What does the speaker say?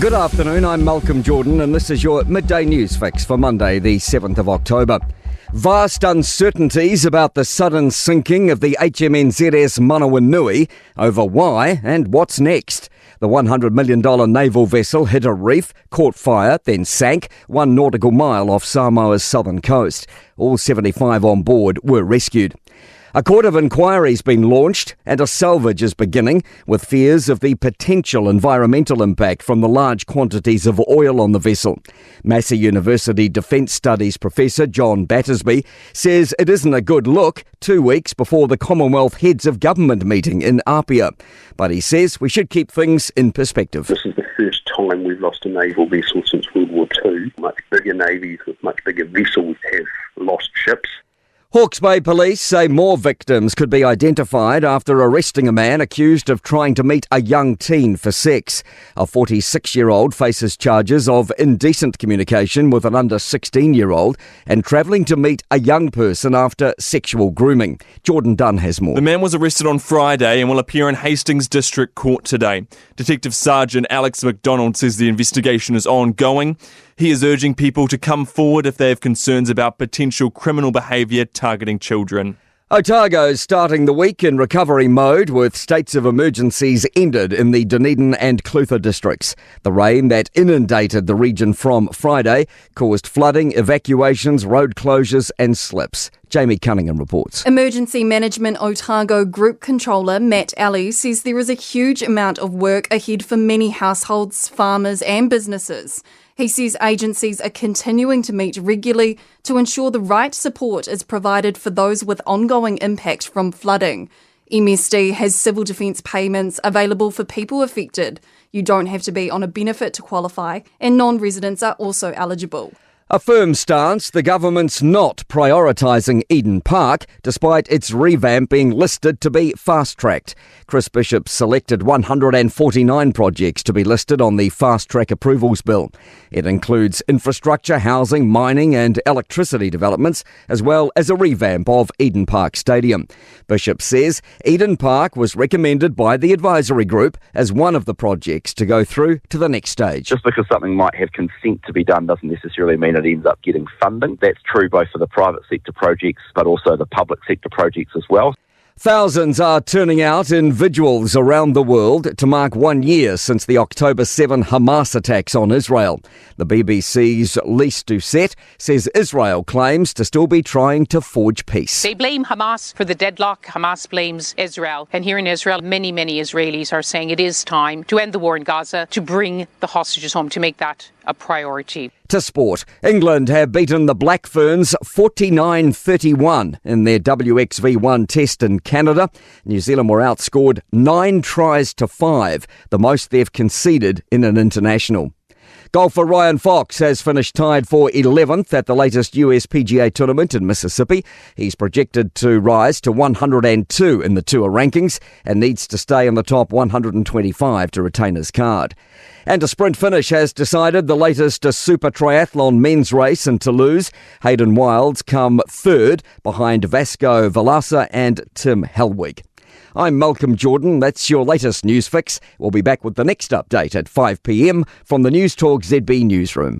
Good afternoon, I'm Malcolm Jordan and this is your Midday News Fix for Monday the 7th of October. Vast uncertainties about the sudden sinking of the HMNZS Manawanui over why and what's next. The $100 million naval vessel hit a reef, caught fire, then sank 1 nautical mile off Samoa's southern coast. All 75 on board were rescued. A court of inquiry's been launched and a salvage is beginning, with fears of the potential environmental impact from the large quantities of oil on the vessel. Massey University Defence Studies Professor John Battersby says it isn't a good look 2 weeks before the Commonwealth Heads of Government meeting in Apia. But he says we should keep things in perspective. This is the first time we've lost a naval vessel since World War II. Much bigger navies with much bigger vessels have lost ships. Hawke's Bay Police say more victims could be identified after arresting a man accused of trying to meet a young teen for sex. A 46-year-old faces charges of indecent communication with an under 16-year-old and travelling to meet a young person after sexual grooming. Jordan Dunn has more. The man was arrested on Friday and will appear in Hastings District Court today. Detective Sergeant Alex McDonald says the investigation is ongoing. He is urging people to come forward if they have concerns about potential criminal behaviour targeting children. Otago is starting the week in recovery mode with states of emergencies ended in the Dunedin and Clutha districts. The rain that inundated the region from Friday caused flooding, evacuations, road closures and slips. Jamie Cunningham reports. Emergency Management Otago Group Controller Matt Alley says there is a huge amount of work ahead for many households, farmers and businesses. He says agencies are continuing to meet regularly to ensure the right support is provided for those with ongoing impact from flooding. MSD has civil defence payments available for people affected. You don't have to be on a benefit to qualify, and non-residents are also eligible. A firm stance, the government's not prioritising Eden Park, despite its revamp being listed to be fast-tracked. Chris Bishop selected 149 projects to be listed on the fast-track approvals bill. It includes infrastructure, housing, mining and electricity developments, as well as a revamp of Eden Park Stadium. Bishop says Eden Park was recommended by the advisory group as one of the projects to go through to the next stage. Just because something might have consent to be done doesn't necessarily mean it ends up getting funding. That's true both for the private sector projects but also the public sector projects as well. Thousands are turning out in vigils around the world to mark 1 year since the October 7 Hamas attacks on Israel. The BBC's Lise Doucette says Israel claims to still be trying to forge peace. They blame Hamas for the deadlock. Hamas blames Israel. And here in Israel, many Israelis are saying it is time to end the war in Gaza, to bring the hostages home, to make that a priority. To sport, England have beaten the Black Ferns 49-31 in their WXV1 test in Canada. New Zealand were outscored 9 tries to 5, the most they've conceded in an international. Golfer Ryan Fox has finished tied for 11th at the latest US PGA tournament in Mississippi. He's projected to rise to 102 in the tour rankings and needs to stay in the top 125 to retain his card. And a sprint finish has decided the latest super triathlon men's race in Toulouse. Hayden Wilds come third behind Vasco Valasa and Tim Hellwig. I'm Malcolm Jordan. That's your latest news fix. We'll be back with the next update at 5 p.m. from the Newstalk ZB newsroom.